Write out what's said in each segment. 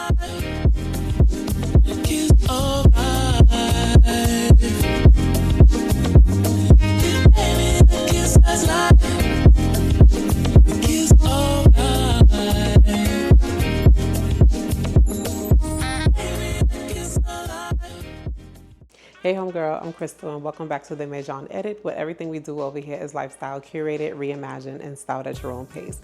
Hey homegirl, I'm Crystal and welcome back to the Maisoned Edit, where everything we do over here is lifestyle curated, reimagined, and styled at your own pace.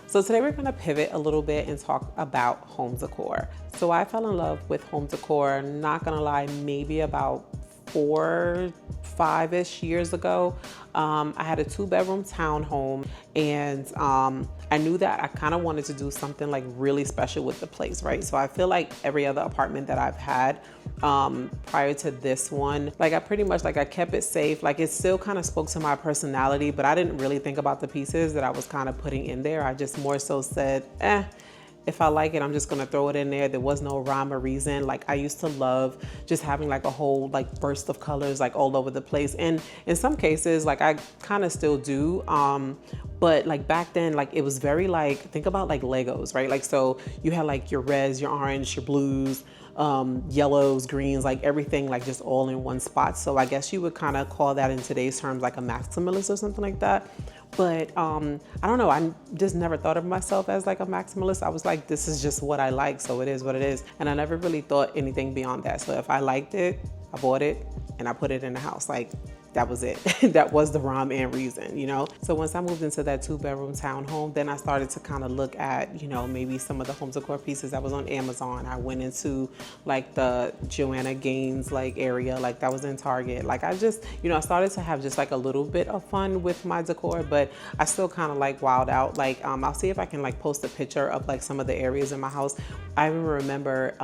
So today we're gonna pivot a little bit and talk about home decor. So I fell in love with home decor, not gonna lie, maybe about 4-5-ish years ago. I had a 2-bedroom townhome, and I knew that I kind of wanted to do something like really special with the place, right? So I feel like every other apartment that I've had prior to this one, like I pretty much like I kept it safe. Like it still kind of spoke to my personality, but I didn't really think about the pieces that I was kind of putting in there. I just more so said, if I like it, I'm just gonna throw it in there. There was no rhyme or reason. Like I used to love just having like a whole like burst of colors like all over the place. And in some cases, like I kind of still do. But like back then, like it was very like, think about like Legos, right? Like, so you had like your reds, your orange, your blues, yellows, greens, like everything like just all in one spot. So I guess you would kind of call that in today's terms like a maximalist or something like that. But I don't know, I just never thought of myself as like a maximalist. I was like, this is just what I like, so it is what it is. And I never really thought anything beyond that. So if I liked it, I bought it and I put it in the house. Like that was it. That was the rhyme and reason, you know? So once I moved into that 2-bedroom townhome, then I started to kind of look at, you know, maybe some of the home decor pieces that was on Amazon. I went into like the Joanna Gaines like area, like that was in Target. Like I just, you know, I started to have just like a little bit of fun with my decor, but I still kind of like wild out. Like I'll see if I can like post a picture of like some of the areas in my house. I even remember,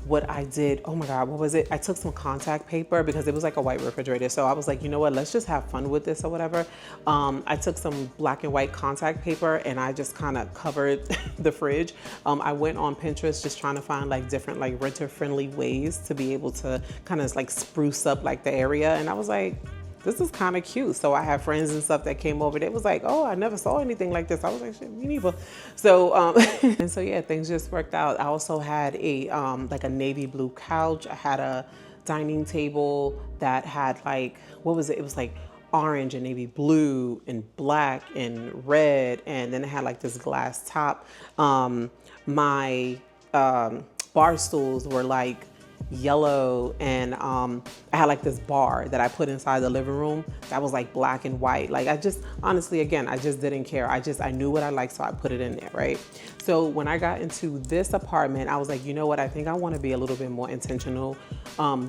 what I did, oh my God, what was it? I took some contact paper because it was like a white refrigerator. So I was like, you know what, let's just have fun with this or whatever. I took some black and white contact paper and I just kind of covered the fridge. I went on Pinterest just trying to find like different like renter friendly ways to be able to kind of like spruce up like the area. And I was like, this is kind of cute. So I have friends and stuff that came over. They was like, oh, I never saw anything like this. I was like, shit, me neither. So, and so yeah, things just worked out. I also had a, like a navy blue couch. I had a dining table that had like, what was it? It was like orange and navy blue and black and red. And then it had like this glass top. My bar stools were like yellow, and I had like this bar that I put inside the living room that was like black and white. Like I just, honestly, again, I just didn't care. I knew what I liked, so I put it in there, right? So when I got into this apartment, I was like, you know what? I think I want to be a little bit more intentional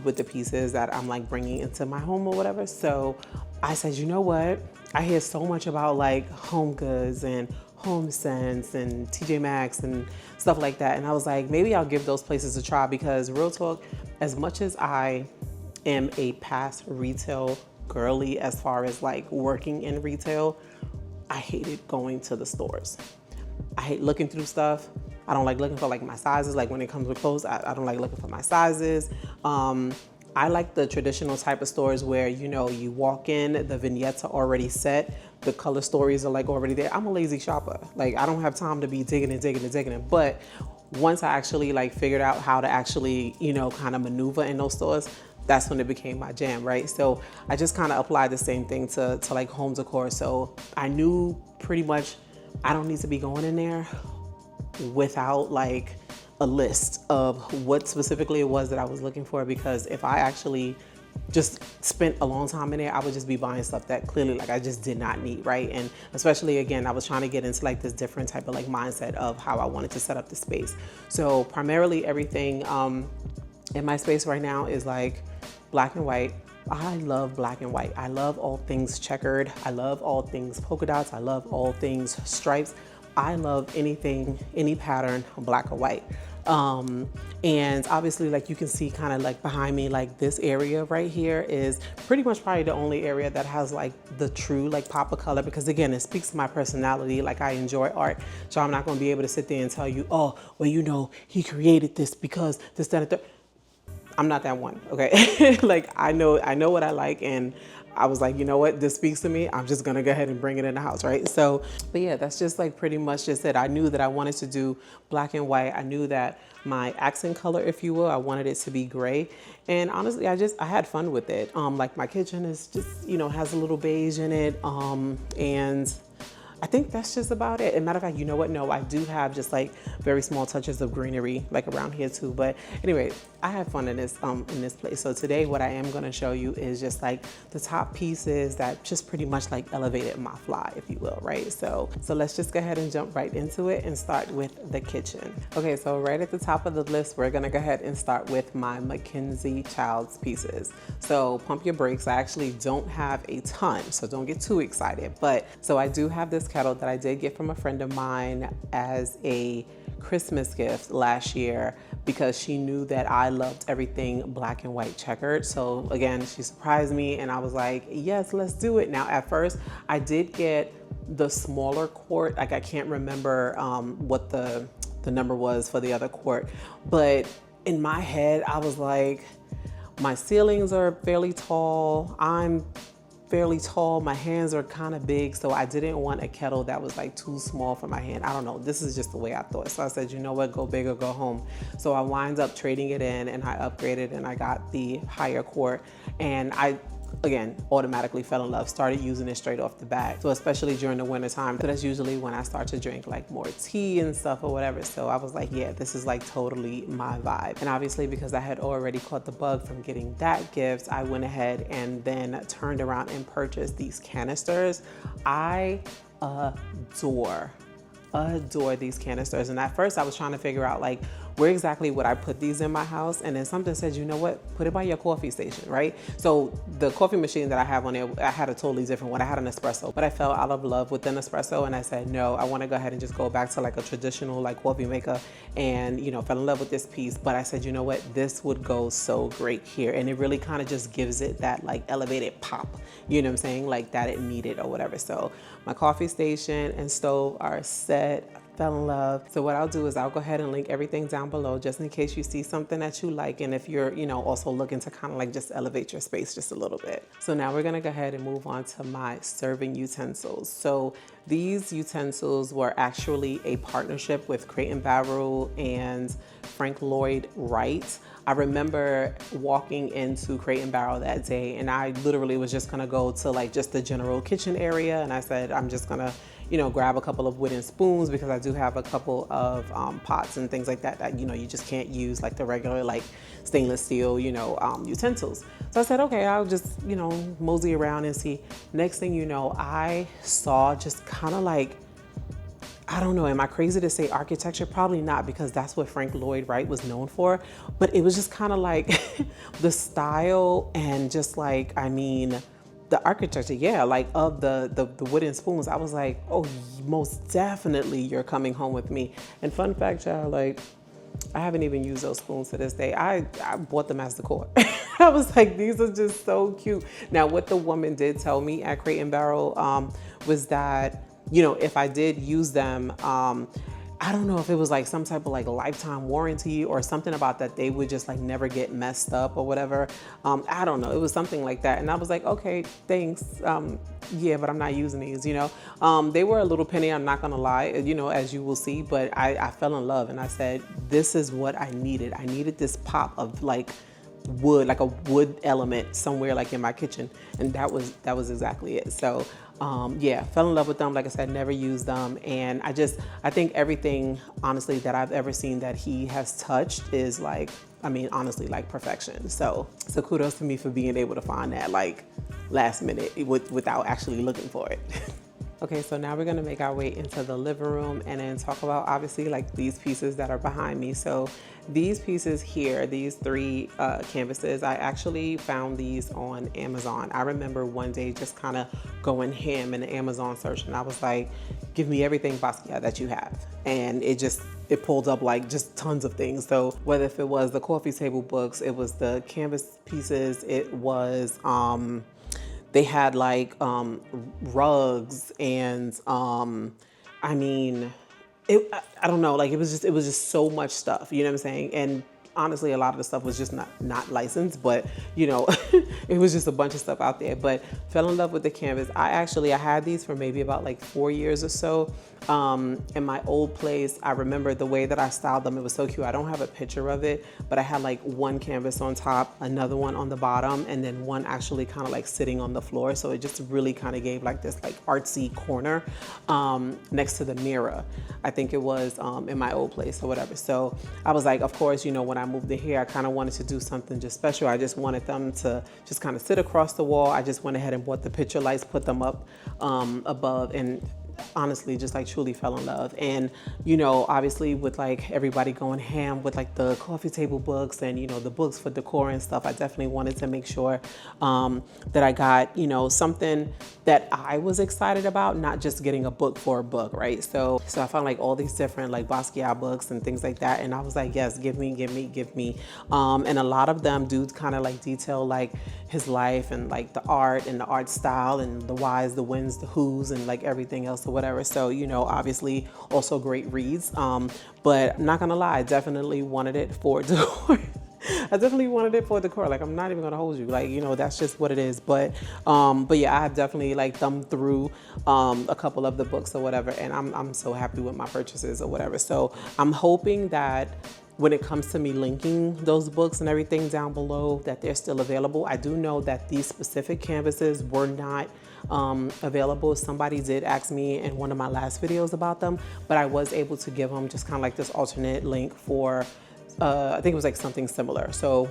with the pieces that I'm like bringing into my home or whatever. So I said, you know what? I hear so much about like Home Goods and Home Sense and TJ Maxx and stuff like that. And I was like, maybe I'll give those places a try, because real talk, as much as I am a past retail girly as far as like working in retail, I hated going to the stores. I hate looking through stuff. I don't like looking for like my sizes. Like when it comes with clothes, I don't like looking for my sizes. I like the traditional type of stores where, you know, you walk in, the vignettes are already set, the color stories are like already there. I'm a lazy shopper. Like I don't have time to be digging and digging and digging it. But once I actually like figured out how to actually, you know, kind of maneuver in those stores, that's when it became my jam, right? So I just kind of applied the same thing to like home decor. So I knew pretty much I don't need to be going in there without like a list of what specifically it was that I was looking for, because if I actually just spent a long time in there, I would just be buying stuff that clearly like I just did not need, right? And especially again, I was trying to get into like this different type of like mindset of how I wanted to set up the space. So primarily everything in my space right now is like black and white. I love black and white. I love all things checkered. I love all things polka dots. I love all things stripes. I love anything, any pattern, black or white. And obviously, like you can see kind of like behind me, like this area right here is pretty much probably the only area that has like the true like pop of color, because again, it speaks to my personality. Like I enjoy art, so I'm not going to be able to sit there and tell you, oh, well, you know, he created this because this, that, and that. I'm not that one, okay? Like I know what I like, and I was like, you know what, this speaks to me. I'm just gonna go ahead and bring it in the house, right? So, but yeah, that's just like pretty much just it. I knew that I wanted to do black and white. I knew that my accent color, if you will, I wanted it to be gray. And honestly, I had fun with it. Like my kitchen is just, has a little beige in it. And I think that's just about it. And matter of fact, you know what? No, I do have just like very small touches of greenery like around here too. But anyway, I have fun in this place. So today what I am gonna show you is just like the top pieces that just pretty much like elevated my fly, if you will, right? So let's just go ahead and jump right into it and start with the kitchen. Okay, so right at the top of the list, we're gonna go ahead and start with my Mackenzie Childs pieces. So pump your brakes. I actually don't have a ton, so don't get too excited. But so I do have this kettle that I did get from a friend of mine as a Christmas gift last year because she knew that I loved everything black and white checkered. So again, she surprised me and I was like, yes, let's do it. Now at first I did get the smaller quart. Like I can't remember what the number was for the other quart, but in my head I was like, my ceilings are fairly tall. I'm fairly tall. My hands are kind of big, so I didn't want a kettle that was like too small for my hand. I don't know. This is just the way I thought. So I said, you know what, go big or go home. So I wind up trading it in and I upgraded and I got the higher quart, and I again automatically fell in love, started using it straight off the bat. So especially during the winter time, so that's usually when I start to drink like more tea and stuff or whatever. So I was like, yeah, this is like totally my vibe. And obviously because I had already caught the bug from getting that gift, I went ahead and then turned around and purchased these canisters. I adore these canisters. And at first I was trying to figure out like where exactly would I put these in my house, and then something said, you know what, put it by your coffee station, right? So the coffee machine that I have on there, I had a totally different one. I had an espresso, but I fell out of love with an espresso and I said, no, I want to go ahead and just go back to like a traditional like coffee maker, and fell in love with this piece. But I said, you know what, this would go so great here, and it really kind of just gives it that like elevated pop, you know what I'm saying, like that it needed or whatever. So my coffee station and stove are set. Fell in love. So what I'll do is I'll go ahead and link everything down below just in case you see something that you like, and if you're also looking to kind of like just elevate your space just a little bit. So now we're gonna go ahead and move on to my serving utensils. So these utensils were actually a partnership with Crate and Barrel and Frank Lloyd Wright. I remember walking into Crate and Barrel that day and I literally was just gonna go to like just the general kitchen area, and I said, I'm just gonna grab a couple of wooden spoons because I do have a couple of pots and things like that you just can't use like the regular like stainless steel utensils. So I said, okay, I'll just mosey around and see. Next thing you know, I saw just kind of like, I don't know, am I crazy to say architecture? Probably not, because that's what Frank Lloyd Wright was known for. But it was just kind of like the style and just like, the architecture, yeah, like of the wooden spoons. I was like, oh, most definitely you're coming home with me. And fun fact, child, like I haven't even used those spoons to this day. I bought them as decor. I was like, these are just so cute. Now, what the woman did tell me at Crate and Barrel was that, if I did use them, I don't know if it was like some type of like lifetime warranty or something about that they would just like never get messed up or whatever. I don't know. It was something like that. And I was like, okay, thanks. Yeah, but I'm not using these, They were a little penny, I'm not gonna lie, as you will see, but I fell in love and I said, this is what I needed. I needed this pop of like wood, like a wood element somewhere like in my kitchen. And that was exactly it. So yeah, fell in love with them. Like I said, never used them. And I think everything, honestly, that I've ever seen that he has touched is like, honestly, like perfection. So kudos to me for being able to find that like last minute without actually looking for it. Okay, so now we're gonna make our way into the living room and then talk about obviously like these pieces that are behind me. So these pieces here, these three canvases, I actually found these on Amazon. I remember one day just kind of going ham in the Amazon search and I was like, give me everything Basquiat that you have. And it pulled up like just tons of things. So whether if it was the coffee table books, it was the canvas pieces, it was, they had like rugs and I don't know, like it was just so much stuff, you know what I'm saying? And honestly, a lot of the stuff was just not licensed, but you know, it was just a bunch of stuff out there. But fell in love with the canvas. I had these for maybe about like 4 years or so. In my old place, I remember the way that I styled them. It was so cute. I don't have a picture of it, but I had like one canvas on top, another one on the bottom, and then one actually kind of like sitting on the floor. So it just really kind of gave like this like artsy corner next to the mirror. I think it was in my old place or whatever. So I was like, of course, you know, when I moved in here, I kind of wanted to do something just special. I just wanted them to just kind of sit across the wall. I just went ahead and bought the picture lights, put them up above, and honestly just like truly fell in love. And you know, obviously with like everybody going ham with like the coffee table books and you know the books for decor and stuff, I definitely wanted to make sure that I got, you know, something that I was excited about, not just getting a book for a book, right? So I found like all these different like Basquiat books and things like that, and I was like, yes, give me. And a lot of them do kind of like detail like his life and like the art and the art style and the whys, the whens, the whos, and like everything else or whatever. So, you know, obviously also great reads. But I'm not gonna lie, I definitely wanted it for decor. I definitely wanted it for decor. Like, I'm not even gonna hold you. Like, you know, that's just what it is. But yeah, I have definitely like thumbed through a couple of the books or whatever, and I'm so happy with my purchases or whatever. So I'm hoping that when it comes to me linking those books and everything down below, that they're still available. I do know that these specific canvases were not available. Somebody did ask me in one of my last videos about them, but I was able to give them just kind of like this alternate link for, I think it was like something similar. So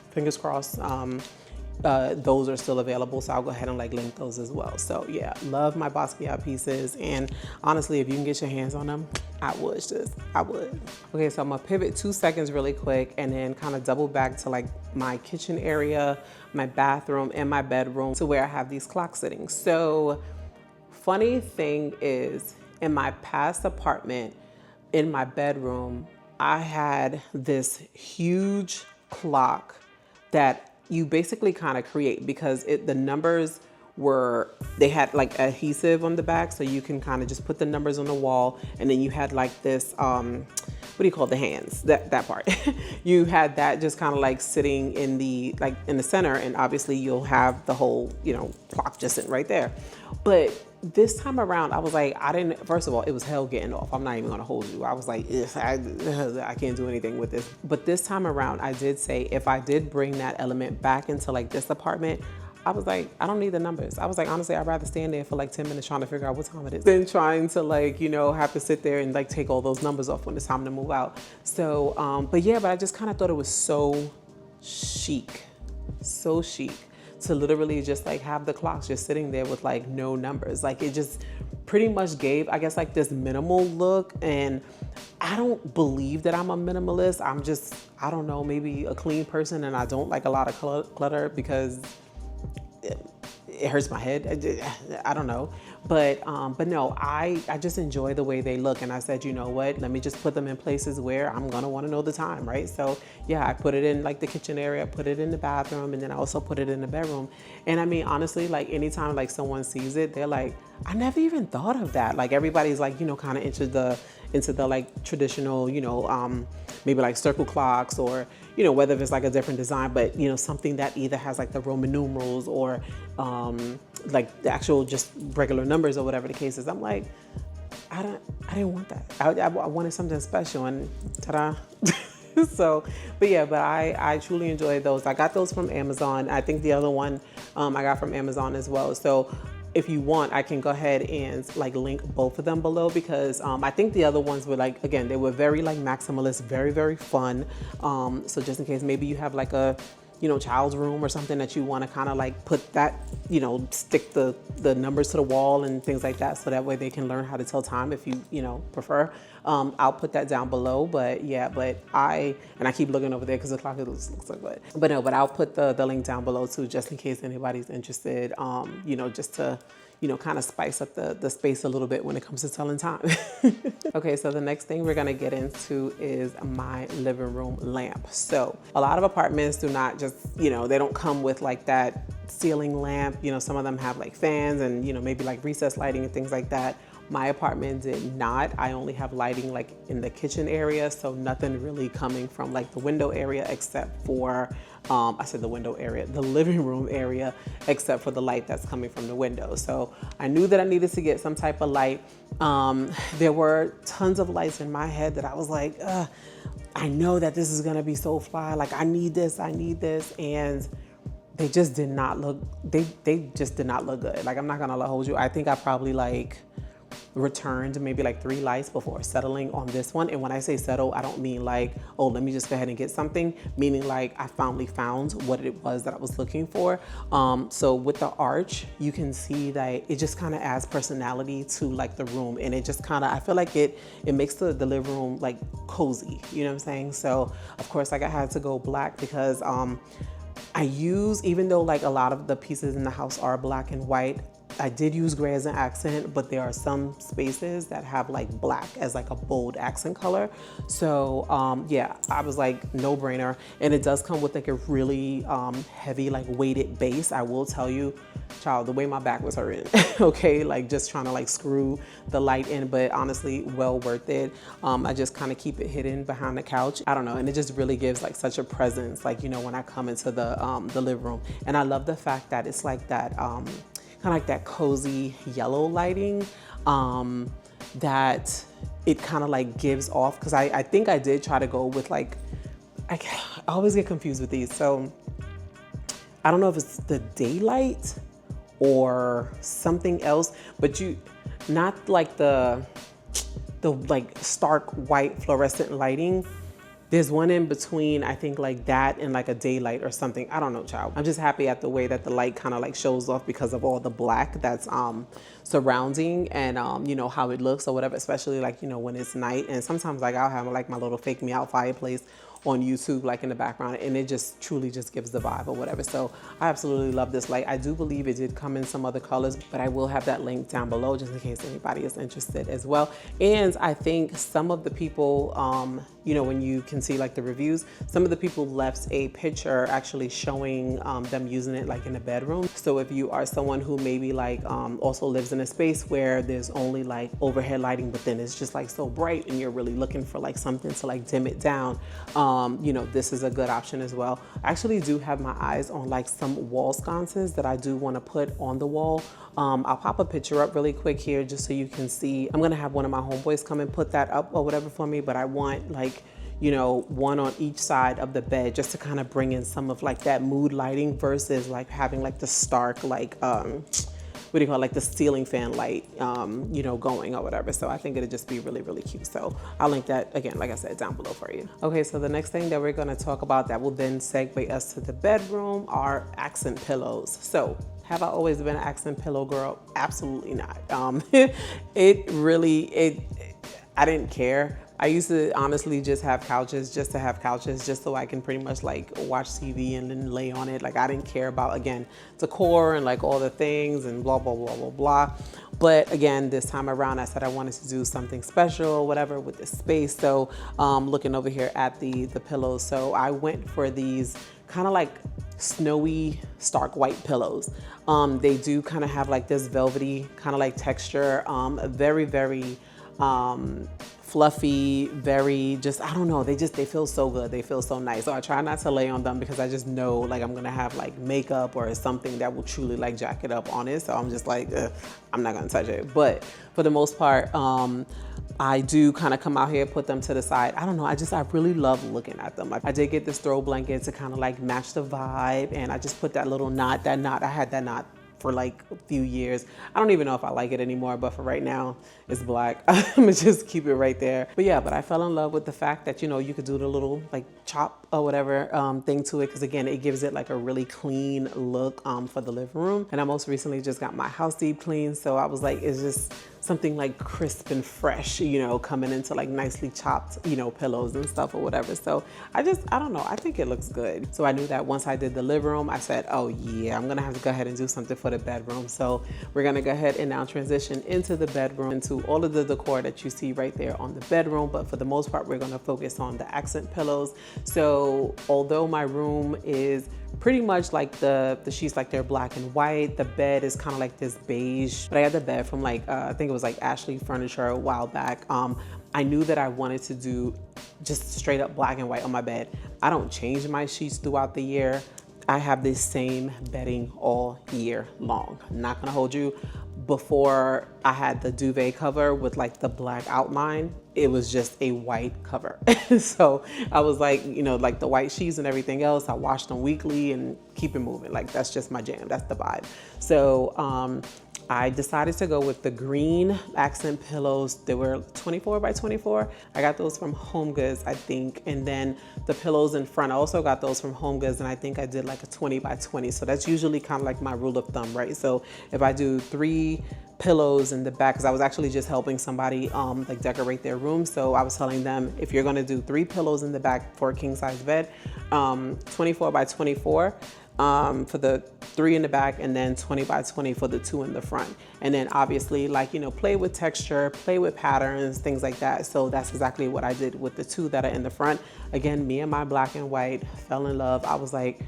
fingers crossed, those are still available. So I'll go ahead and like link those as well. So yeah, love my Basquiat pieces. And honestly, if you can get your hands on them, I would. Okay, so I'm gonna pivot 2 seconds really quick and then kind of double back to like my kitchen area, my bathroom, and my bedroom to where I have these clocks sitting. So funny thing is, in my past apartment, in my bedroom, I had this huge clock that you basically kind of create because the numbers they had like adhesive on the back, so you can kind of just put the numbers on the wall, and then you had like this what do you call the hands, that part you had that just kind of like sitting in the center, and obviously you'll have the whole, you know, clock just sitting right there. But this time around, I was like, first of all, it was hell getting off. I'm not even gonna hold you. I was like, I can't do anything with this. But this time around, I did say if I did bring that element back into like this apartment, I was like, I don't need the numbers. I was like, honestly, I'd rather stand there for like 10 minutes trying to figure out what time it is than trying to like, you know, have to sit there and like take all those numbers off when it's time to move out. So, but I just kind of thought it was so chic to literally just like have the clocks just sitting there with like no numbers. Like it just pretty much gave, I guess, like this minimal look. And I don't believe that I'm a minimalist. I'm just, I don't know, maybe a clean person, and I don't like a lot of clutter because it hurts my head. I don't know. But no, I just enjoy the way they look. And I said, you know what, let me just put them in places where I'm gonna wanna know the time, right? So yeah, I put it in like the kitchen area, I put it in the bathroom, and then I also put it in the bedroom. And I mean, honestly, like anytime like someone sees it, they're like, I never even thought of that. Like everybody's like, you know, kind of into the like traditional, you know, maybe like circle clocks, or, you know, whether it's like a different design, but you know, something that either has like the Roman numerals or like the actual just regular numbers or whatever the case is. I'm like, I didn't want that. I wanted something special, and ta-da. So, but I truly enjoy those. I got those from Amazon. I think the other one I got from Amazon as well. So if you want, I can go ahead and like link both of them below, because I think the other ones were like, again, they were very like maximalist, very, very fun. So just in case maybe you have like a, you know, child's room or something that you want to kind of like put that, you know, stick the numbers to the wall and things like that, so that way they can learn how to tell time if you know, prefer. I'll put that down below. But yeah, I keep looking over there because the clock looks so good. But I'll put the link down below too, just in case anybody's interested, you know, just to, you know, kind of spice up the space a little bit when it comes to telling time. Okay, so the next thing we're gonna get into is my living room lamp. So a lot of apartments do not just, you know, they don't come with like that ceiling lamp. You know, some of them have like fans and, you know, maybe like recessed lighting and things like that. My apartment did not. I only have lighting like in the kitchen area, so nothing really coming from like the window area except for, I said the window area, the living room area, except for the light that's coming from the window. So I knew that I needed to get some type of light. There were tons of lights in my head that I was like, I know that this is gonna be so fly. Like I need this. And they just did not look, they just did not look good. Like I'm not gonna hold you. I think I probably like returned maybe like 3 lights before settling on this one. And when I say settle, I don't mean like, oh, let me just go ahead and get something, meaning like I finally found what it was that I was looking for. So with the arch, you can see that it just kind of adds personality to like the room, and it just kind of, I feel like it makes the living room like cozy, you know what I'm saying? So of course, like I had to go black because I use, even though like a lot of the pieces in the house are black and white, I did use gray as an accent, but there are some spaces that have like black as like a bold accent color. So yeah, I was like no brainer. And it does come with like a really heavy like weighted base. I will tell you, child, the way my back was hurting, okay, like just trying to like screw the light in, but honestly, well worth it. I just kind of keep it hidden behind the couch. I don't know, and it just really gives like such a presence, like, you know, when I come into the living room. And I love the fact that it's like that, kind of like that cozy yellow lighting that it kind of like gives off, because I think I did try to go with like, I always get confused with these. So I don't know if it's the daylight or something else, but not like the like stark white fluorescent lighting. There's one in between, I think like that and like a daylight or something. I don't know, child. I'm just happy at the way that the light kind of like shows off because of all the black that's surrounding and you know, how it looks or whatever, especially like, you know, when it's night. And sometimes like I'll have like my little fake me out fireplace on YouTube, like in the background, and it just truly just gives the vibe or whatever. So I absolutely love this light. I do believe it did come in some other colors, but I will have that link down below just in case anybody is interested as well. And I think some of the people, you know, when you can see like the reviews, some of the people left a picture actually showing them using it like in a bedroom. So if you are someone who maybe like also lives in a space where there's only like overhead lighting, but then it's just like so bright and you're really looking for like something to like dim it down, you know, this is a good option as well. I actually do have my eyes on like some wall sconces that I do want to put on the wall. I'll pop a picture up really quick here just so you can see. I'm gonna have one of my homeboys come and put that up or whatever for me, but I want like, you know, one on each side of the bed just to kind of bring in some of like that mood lighting versus like having like the stark like what do you call it, like the ceiling fan light, you know, going or whatever. So I think it'd just be really, really cute. So I'll link that again, like I said, down below for you. Okay, so the next thing that we're gonna talk about that will then segue us to the bedroom are accent pillows. So have I always been an accent pillow girl? Absolutely not. I didn't care. I used to honestly just have couches just to have couches, just so I can pretty much like watch TV and then lay on it. Like I didn't care about, again, decor and like all the things and blah, blah, blah, blah, blah. But again, this time around, I said I wanted to do something special or whatever with the space. So looking over here at the pillows. So I went for these kind of like snowy, stark white pillows. They do kind of have like this velvety kind of like texture, very, very, fluffy, very just, I don't know, they feel so good, they feel so nice. So I try not to lay on them because I just know like I'm gonna have like makeup or something that will truly like jack it up on it. So I'm just like, I'm not gonna touch it. But for the most part, I do kind of come out here, put them to the side. I don't know, I really love looking at them. I did get this throw blanket to kind of like match the vibe, and I just put that little knot, I had that knot for like a few years. I don't even know if I like it anymore, but for right now, it's black. I'm gonna just keep it right there. But yeah, but I fell in love with the fact that, you know, you could do the little like chop or whatever thing to it, because again, it gives it like a really clean look for the living room. And I most recently just got my house deep cleaned, so I was like, it's just something like crisp and fresh, you know, coming into like nicely chopped, you know, pillows and stuff or whatever. So I don't know, I think it looks good. So I knew that once I did the living room, I said, oh yeah, I'm gonna have to go ahead and do something for the bedroom. So we're gonna go ahead and now transition into the bedroom, into all of the decor that you see right there on the bedroom. But for the most part, we're gonna focus on the accent pillows. So although my room is pretty much like the sheets, like they're black and white, the bed is kind of like this beige, but I had the bed from like, I think it was like Ashley Furniture a while back. I knew that I wanted to do just straight up black and white on my bed. I don't change my sheets throughout the year. I have this same bedding all year long. I'm not gonna hold you. Before I had the duvet cover with like the black outline, it was just a white cover. So I was like, you know, like the white sheets and everything else, I wash them weekly and keep it moving. Like that's just my jam, that's the vibe. So I decided to go with the green accent pillows. They were 24 by 24. I got those from HomeGoods, I think. And then the pillows in front, I also got those from HomeGoods, and I think I did like a 20 by 20. So that's usually kind of like my rule of thumb, right? So if I do 3 pillows in the back, because I was actually just helping somebody like decorate their room. So I was telling them, if you're gonna do 3 pillows in the back for a king size bed, 24 by 24, for the 3 in the back, and then 20 by 20 for the 2 in the front. And then obviously, like, you know, play with texture, play with patterns, things like that. So that's exactly what I did with the 2 that are in the front. Again, me and my black and white fell in love. I was like,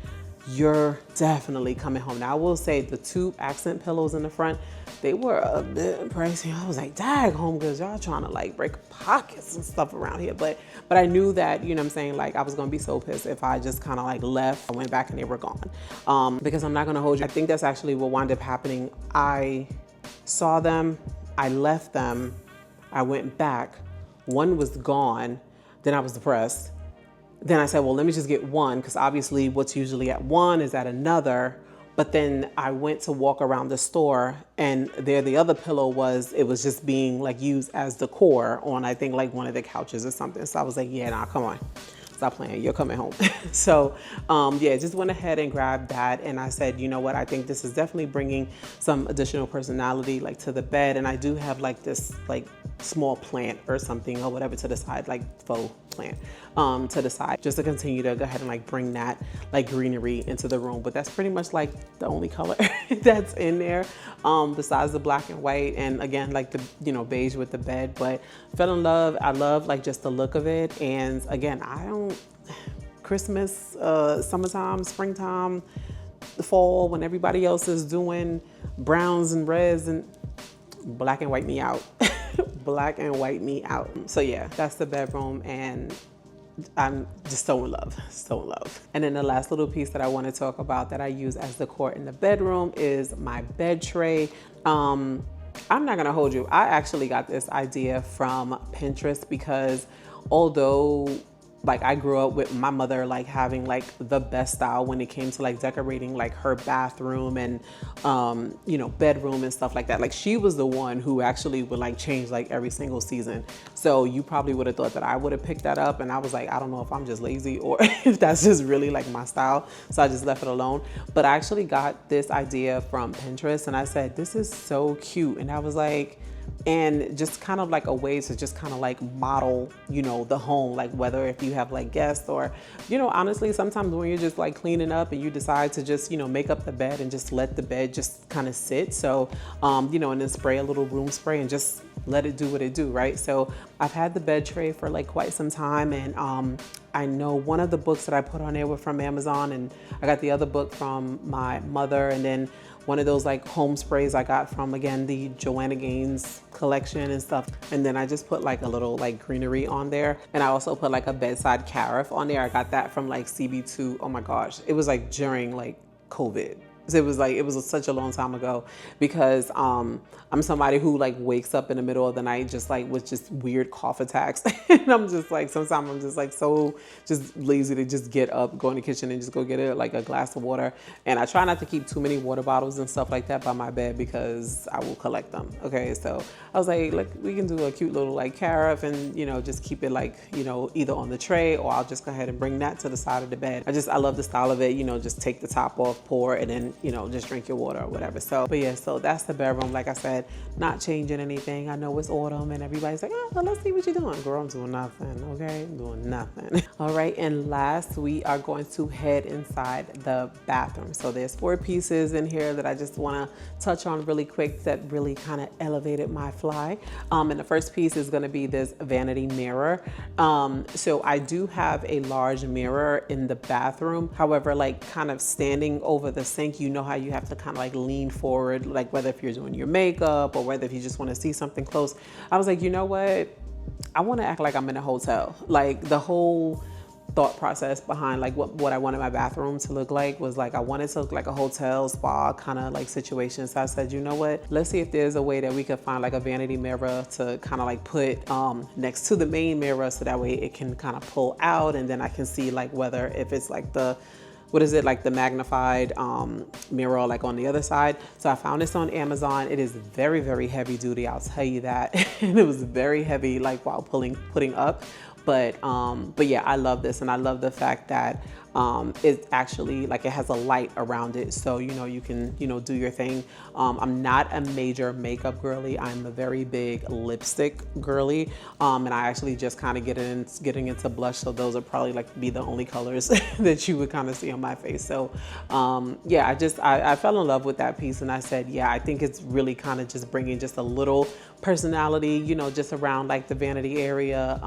you're definitely coming home. Now I will say the 2 accent pillows in the front, they were a bit pricey. I was like, dag, HomeGoods, y'all trying to like break pockets and stuff around here. But I knew that, you know what I'm saying, like I was gonna be so pissed if I just kind of like left, I went back and they were gone. Because I'm not gonna hold you. I think that's actually what wound up happening. I saw them, I left them, I went back, one was gone, then I was depressed. Then I said, well, let me just get one, because obviously what's usually at one is at another. But then I went to walk around the store, and there the other pillow was, it was just being like used as decor on, I think, like one of the couches or something. So I was like, yeah, nah, come on. Stop playing, you're coming home. So yeah, just went ahead and grabbed that. And I said, you know what, I think this is definitely bringing some additional personality like to the bed. And I do have like this like small plant or something or whatever to the side, like faux plant to the side, just to continue to go ahead and like bring that like greenery into the room. But that's pretty much like the only color that's in there, besides the black and white, and again like the, you know, beige with the bed. But fell in love. I love like just the look of it. And again, I don't, Christmas, summertime, springtime, the fall, when everybody else is doing browns and reds, and black and white me out. Black and white me out. So yeah, that's the bedroom, and I'm just so in love, so in love. And then the last little piece that I want to talk about that I use as decor in the bedroom is my bed tray. I'm not gonna hold you. I actually got this idea from Pinterest, because although like I grew up with my mother like having like the best style when it came to like decorating like her bathroom and you know, bedroom and stuff like that. Like she was the one who actually would like change like every single season. So you probably would have thought that I would have picked that up, and I was like, I don't know if I'm just lazy or if that's just really like my style. So I just left it alone. But I actually got this idea from Pinterest, and I said, this is so cute. And I was like, and just kind of like a way to just kind of like model, you know, the home, like whether if you have like guests or, you know, honestly, sometimes when you're just like cleaning up and you decide to just, you know, make up the bed and just let the bed just kind of sit. So, you know, and then spray a little room spray and just let it do what it do, right? So I've had the bed tray for like quite some time, and I know one of the books that I put on there were from Amazon, and I got the other book from my mother, and then one of those like home sprays I got from, again, the Joanna Gaines collection and stuff. And then I just put like a little like greenery on there. And I also put like a bedside carafe on there. I got that from like CB2. Oh my gosh. It was like during like COVID. So it was such a long time ago, because I'm somebody who like wakes up in the middle of the night just like with just weird cough attacks. And I'm just like, sometimes I'm just like so just lazy to just get up, go in the kitchen and just go get like a glass of water. And I try not to keep too many water bottles and stuff like that by my bed, because I will collect them. Okay, so I was like we can do a cute little like carafe, and you know, just keep it like, you know, either on the tray, or I'll just go ahead and bring that to the side of the bed. I love the style of it, you know, just take the top off, pour, and then, you know, just drink your water or whatever. So, but yeah, so that's the bedroom. Like I said, not changing anything. I know it's autumn and everybody's like, oh, well, let's see what you're doing. Girl, I'm doing nothing, okay? I'm doing nothing. All right, and last, we are going to head inside the bathroom. So there's 4 pieces in here that I just wanna touch on really quick that really kind of elevated my fly. And the first piece is gonna be this vanity mirror. So I do have a large mirror in the bathroom. However, like kind of standing over the sink, you you know how you have to kind of like lean forward, like whether if you're doing your makeup or whether if you just want to see something close. I was like, you know what? I want to act like I'm in a hotel. Like the whole thought process behind like what I wanted my bathroom to look like was like I wanted to look like a hotel spa kind of like situation. So I said, you know what, let's see if there's a way that we could find like a vanity mirror to kind of like put next to the main mirror, so that way it can kind of pull out, and then I can see like whether if it's like the like the magnified mirror like on the other side. So I found this on Amazon. It is very, very heavy duty, I'll tell you that. And it was very heavy like while putting up. But yeah, I love this, and I love the fact that it's actually like it has a light around it, so you can do your thing. I'm not a major makeup girly. I'm a very big lipstick girly, and I actually just kind of getting into blush, so those are probably like be the only colors that you would kind of see on my face. So yeah, I fell in love with that piece, and I said, yeah, I think it's really kind of just bringing just a little personality, just around like the vanity area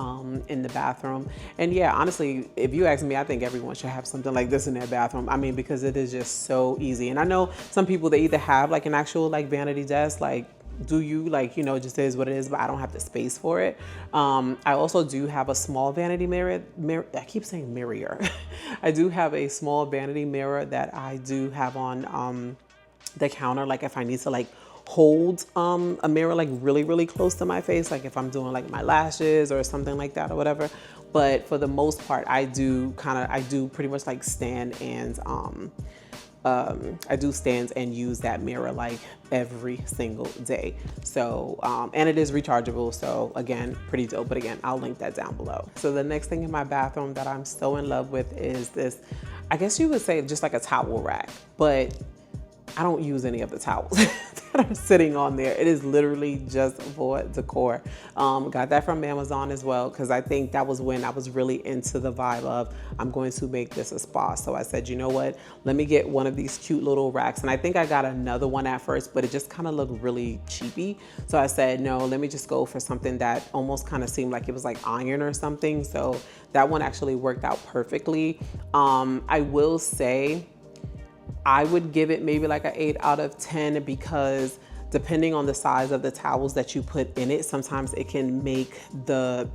in the bathroom. And yeah, honestly, if you ask me, I think everyone should have something like this in their bathroom. I mean, because it is just so easy. And I know some people, they either have like an actual like vanity desk, like do you, like, it just is what it is, but I don't have the space for it. I also do have a small vanity mirror. I keep saying mirror. I do have a small vanity mirror that I do have on the counter, like if I need to like hold a mirror like really, really close to my face, like if I'm doing like my lashes or something like that or whatever. But for the most part, I do pretty much like stand and I do stands and use that mirror like every single day. So and it is rechargeable, so again, pretty dope. But again, I'll link that down below. So the next thing in my bathroom that I'm so in love with is this, I guess you would say just like a towel rack, but I don't use any of the towels that are sitting on there. It is literally just for decor. Got that from Amazon as well, because I think that was when I was really into the vibe of I'm going to make this a spa. So I said, you know what, let me get one of these cute little racks. And I think I got another one at first, but it just kind of looked really cheapy. So I said, no, let me just go for something that almost kind of seemed like it was like iron or something. So that one actually worked out perfectly. I will say, I would give it maybe like an 8 out of 10, because depending on the size of the towels that you put in it, sometimes it can make the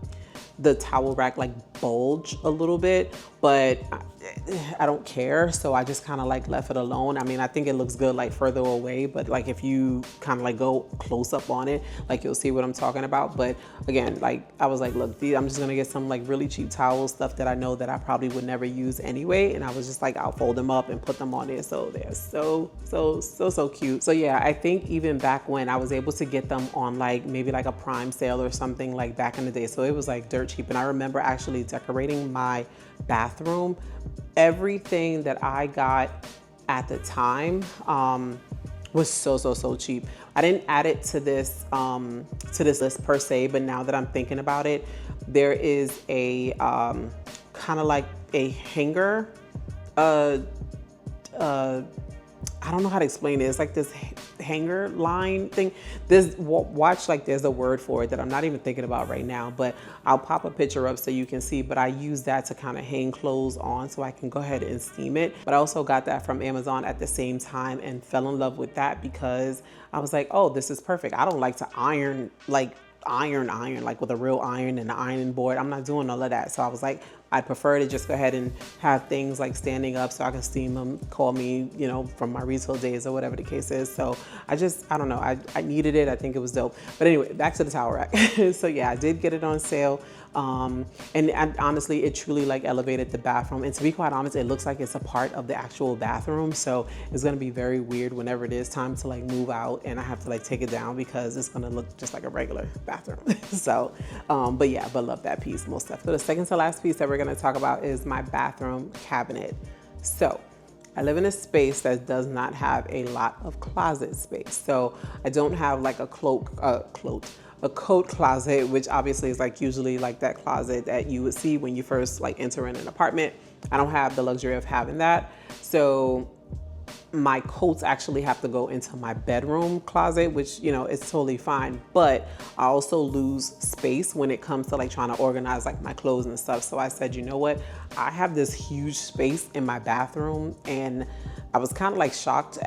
towel rack like bulge a little bit, but I don't care. So I just kind of like left it alone. I mean, I think it looks good like further away, but like if you kind of like go close up on it, like you'll see what I'm talking about. But again, like I was like, look, I'm just gonna get some like really cheap towels, stuff that I know that I probably would never use anyway. And I was just like, I'll fold them up and put them on there. So they're so cute. So yeah, I think even back when I was able to get them on like maybe like a prime sale or something like back in the day. So it was like dirt cheap. And I remember actually decorating my bathroom. Everything that I got at the time was so cheap. I didn't add it to this list per se, but now that I'm thinking about it, there is a kind of like a hanger. I don't know how to explain it. It's like this hanger line thing. Watch, like there's a word for it that I'm not even thinking about right now, but I'll pop a picture up so you can see. But I use that to kind of hang clothes on so I can go ahead and steam it. But I also got that from Amazon at the same time and fell in love with that because I was like, oh, this is perfect. I don't like to iron like with a real iron and an ironing board. I'm not doing all of that. So I was like, I prefer to just go ahead and have things like standing up so I can steam them, call me, from my retail days or whatever the case is. So I don't know, I needed it. I think it was dope. But anyway, back to the towel rack. So yeah, I did get it on sale. And honestly, it truly like elevated the bathroom. And to be quite honest, it looks like it's a part of the actual bathroom. So it's gonna be very weird whenever it is time to like move out and I have to like take it down because it's gonna look just like a regular bathroom. So, but love that piece most definitely. So the second to last piece that we're gonna talk about is my bathroom cabinet. So I live in a space that does not have a lot of closet space. So I don't have like a coat closet, which obviously is like usually like that closet that you would see when you first like enter in an apartment. I don't have the luxury of having that. So my coats actually have to go into my bedroom closet, which, is totally fine. But I also lose space when it comes to like trying to organize like my clothes and stuff. So I said, you know what? I have this huge space in my bathroom and I was kind of like shocked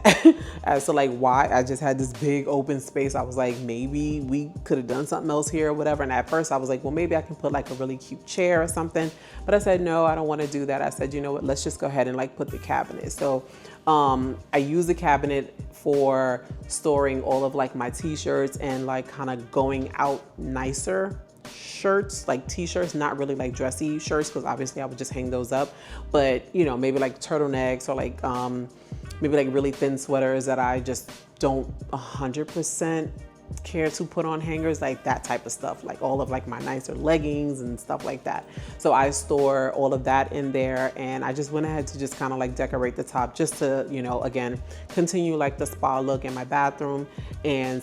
as to like why I just had this big open space. I was like, maybe we could have done something else here or whatever. And at first I was like, well, maybe I can put like a really cute chair or something. But I said, no, I don't want to do that. I said, you know what, let's just go ahead and like put the cabinet. So I use the cabinet for storing all of like my t-shirts and like kind of going out nicer shirts, like t-shirts, not really like dressy shirts, because obviously I would just hang those up, but you know, maybe like turtlenecks or like maybe like really thin sweaters that I just don't 100% care to put on hangers, like that type of stuff, like all of like my nicer leggings and stuff like that. So I store all of that in there, and I just went ahead to just kind of like decorate the top just to, you know, again, continue like the spa look in my bathroom. And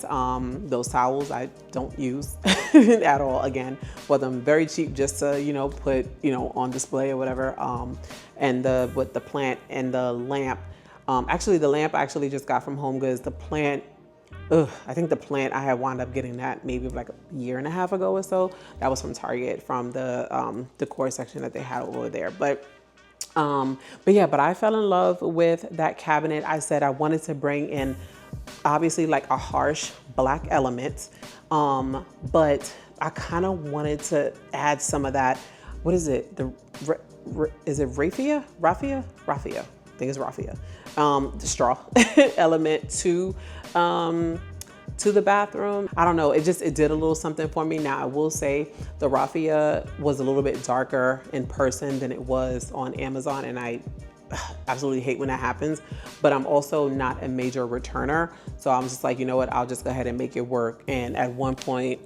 those towels I don't use at all, again, but them very cheap just to, you know, put, you know, on display or whatever. And with the plant and the lamp, actually the lamp I actually just got from HomeGoods. The plant, I think the plant I had wound up getting that maybe like a year and a half ago or so. That was from Target, from the decor section that they had over there. But yeah, but I fell in love with that cabinet. I said I wanted to bring in obviously like a harsh black element, but I kind of wanted to add some of that. What is it? Is it Raffia? I think it's Raffia. The straw element to the bathroom. I don't know, it did a little something for me. Now I will say the Raffia was a little bit darker in person than it was on Amazon, and I absolutely hate when that happens, but I'm also not a major returner. So I'm just like, you know what, I'll just go ahead and make it work. And at one point,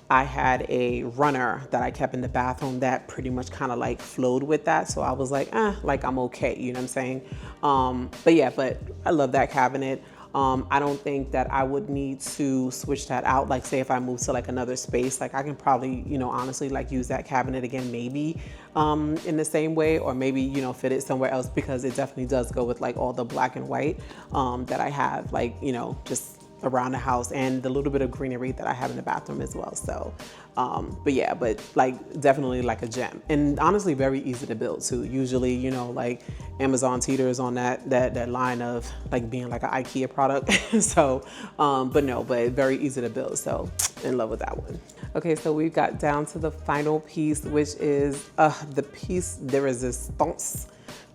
I had a runner that I kept in the bathroom that pretty much kind of like flowed with that. So I was like, like I'm okay, you know what I'm saying? But yeah, but I love that cabinet. I don't think that I would need to switch that out. Like say if I move to like another space, like I can probably, you know, honestly like use that cabinet again, maybe in the same way, or maybe, you know, fit it somewhere else, because it definitely does go with like all the black and white that I have, like, you know, just around the house, and the little bit of greenery that I have in the bathroom as well. So, but yeah, but like definitely like a gem, and honestly very easy to build too. Usually, you know, like Amazon teeters on that line of like being like an IKEA product. So, but very easy to build. So in love with that one. Okay, so we've got down to the final piece, which is the piece de resistance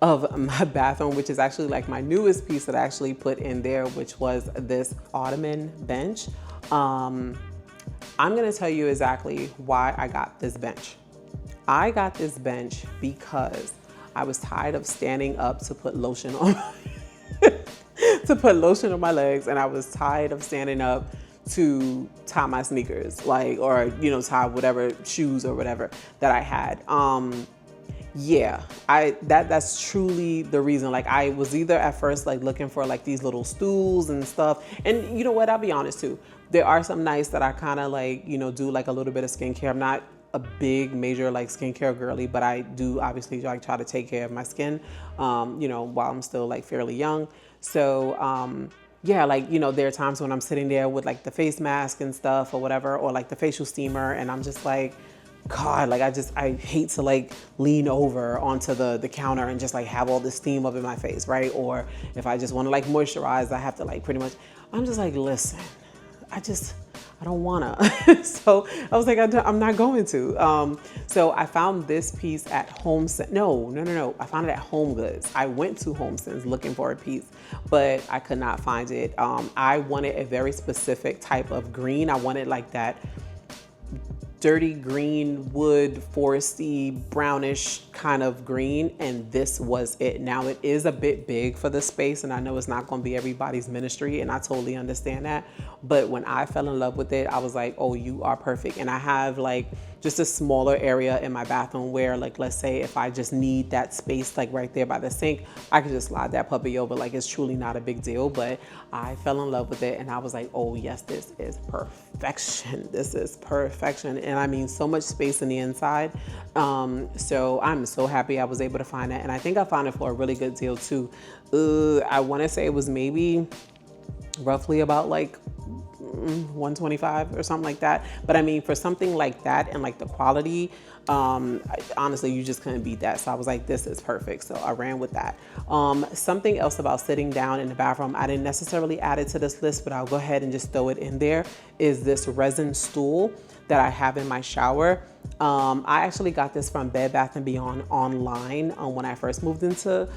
of my bathroom, which is actually like my newest piece that I actually put in there, which was this Ottoman bench. I'm gonna tell you exactly why I got this bench. I got this bench because I was tired of standing up to put lotion on my legs, and I was tired of standing up to tie my sneakers, like, or, you know, tie whatever shoes or whatever that I had. Yeah, that's truly the reason. Like I was either at first like looking for like these little stools and stuff, and you know what, I'll be honest too, there are some nights that I kind of like, you know, do like a little bit of skincare. I'm not a big major like skincare girly, but I do obviously like try to take care of my skin, you know, while I'm still like fairly young. So yeah, like, you know, there are times when I'm sitting there with like the face mask and stuff or whatever, or like the facial steamer, and I'm just like, God, like I hate to like lean over onto the counter and just like have all this steam up in my face, right? Or if I just want to like moisturize, I have to like pretty much, I'm just like, listen, I don't wanna. So I was like, I'm not going to. So I found this piece at HomeSense. No. I found it at HomeGoods. I went to HomeSense looking for a piece, but I could not find it. I wanted a very specific type of green. I wanted like that dirty green, wood, foresty, brownish kind of green, and this was it. Now it is a bit big for the space, and I know it's not going to be everybody's ministry, and I totally understand that, but when I fell in love with it, I was like, oh, you are perfect. And I have like just a smaller area in my bathroom where, like, let's say if I just need that space like right there by the sink, I can just slide that puppy over. Like, it's truly not a big deal, but I fell in love with it, and I was like, oh yes, this is perfection. This is perfection. And I mean, so much space in the inside. So I'm so happy I was able to find it, and I think I found it for a really good deal too. I want to say it was maybe roughly about like $125 or something like that. But I mean, for something like that and like the quality, Honestly, you just couldn't beat that. So I was like, this is perfect. So I ran with that. Something else about sitting down in the bathroom, I didn't necessarily add it to this list, but I'll go ahead and just throw it in there, is this resin stool that I have in my shower. I actually got this from Bed Bath & Beyond online when I first moved into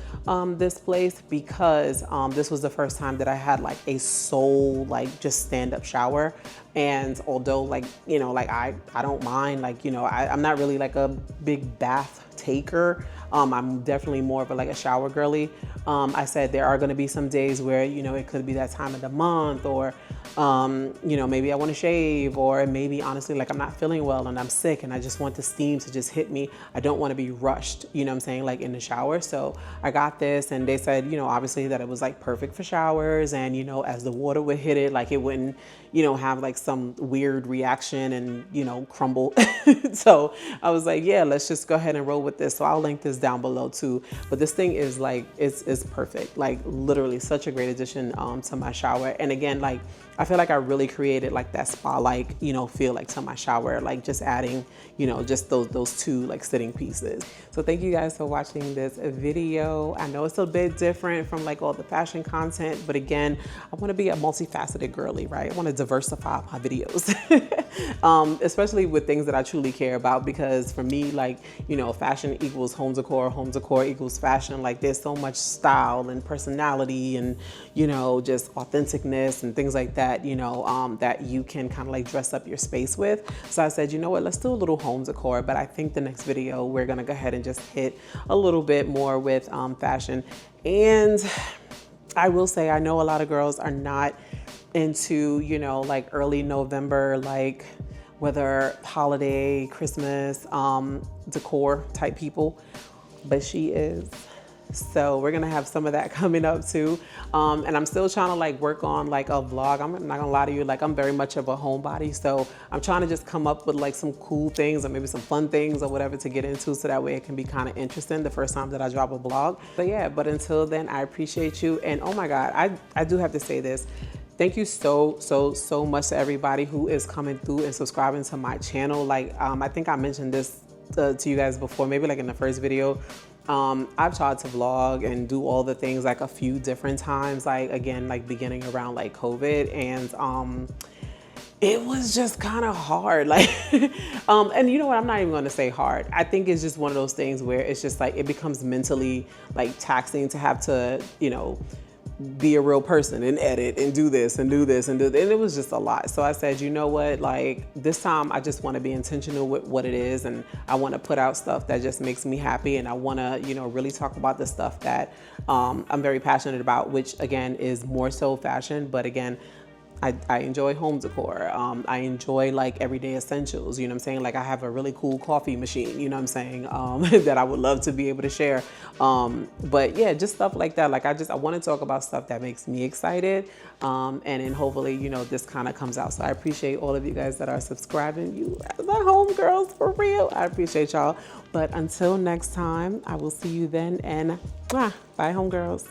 this place, because this was the first time that I had like a sole, like just stand-up shower. And although like, you know, like I don't mind, like, you know, I'm not really like a big bath taker. I'm definitely more of a shower girly. I said there are going to be some days where, you know, it could be that time of the month, or you know, maybe I want to shave, or maybe honestly, like I'm not feeling well and I'm sick and I just want the steam to just hit me. I don't want to be rushed, you know what I'm saying, like in the shower. So I got this, and they said, you know, obviously that it was like perfect for showers, and, you know, as the water would hit it, like it wouldn't, you know, have like some weird reaction and, you know, crumble. So I was like, yeah, let's just go ahead and roll with this. So I'll link this down below too. But this thing is like, it's perfect. Like literally such a great addition to my shower. And again, like I feel like I really created like that spa-like, you know, feel like to my shower, like just adding, you know, just those two like sitting pieces. So thank you guys for watching this video. I know it's a bit different from like all the fashion content, but again, I want to be a multifaceted girly, right? I want to diversify my videos, especially with things that I truly care about, because for me, like, you know, fashion equals home decor equals fashion. Like there's so much style and personality and, you know, just authenticness and things like that, you know, that you can kind of like dress up your space with. So I said, you know what, let's do a little home decor. But I think the next video, we're going to go ahead and just hit a little bit more with fashion. And I will say, I know a lot of girls are not into, you know, like early November, like whether holiday, Christmas, decor type people, but she is. So we're gonna have some of that coming up too. And I'm still trying to like work on like a vlog. I'm not gonna lie to you, like I'm very much of a homebody. So I'm trying to just come up with like some cool things or maybe some fun things or whatever to get into, so that way it can be kind of interesting the first time that I drop a vlog. But yeah, but until then, I appreciate you. And oh my God, I do have to say this. Thank you so much to everybody who is coming through and subscribing to my channel. Like, I think I mentioned this to you guys before, maybe like in the first video. I've tried to vlog and do all the things like a few different times, like again, like beginning around like COVID, and it was just kind of hard. Like, and you know what, I'm not even going to say hard. I think it's just one of those things where it's just like, it becomes mentally like taxing to have to, you know, be a real person and edit and do this and do this and do that. And it was just a lot. So I said, you know what, like this time I just want to be intentional with what it is, and I want to put out stuff that just makes me happy, and I want to, you know, really talk about the stuff that I'm very passionate about, which again is more so fashion. But again, I enjoy home decor. I enjoy like everyday essentials, you know what I'm saying? Like I have a really cool coffee machine, you know what I'm saying, that I would love to be able to share. But yeah, just stuff like that. Like I want to talk about stuff that makes me excited. And then hopefully, you know, this kind of comes out. So I appreciate all of you guys that are subscribing. You are the homegirls for real. I appreciate y'all. But until next time, I will see you then, and bye homegirls.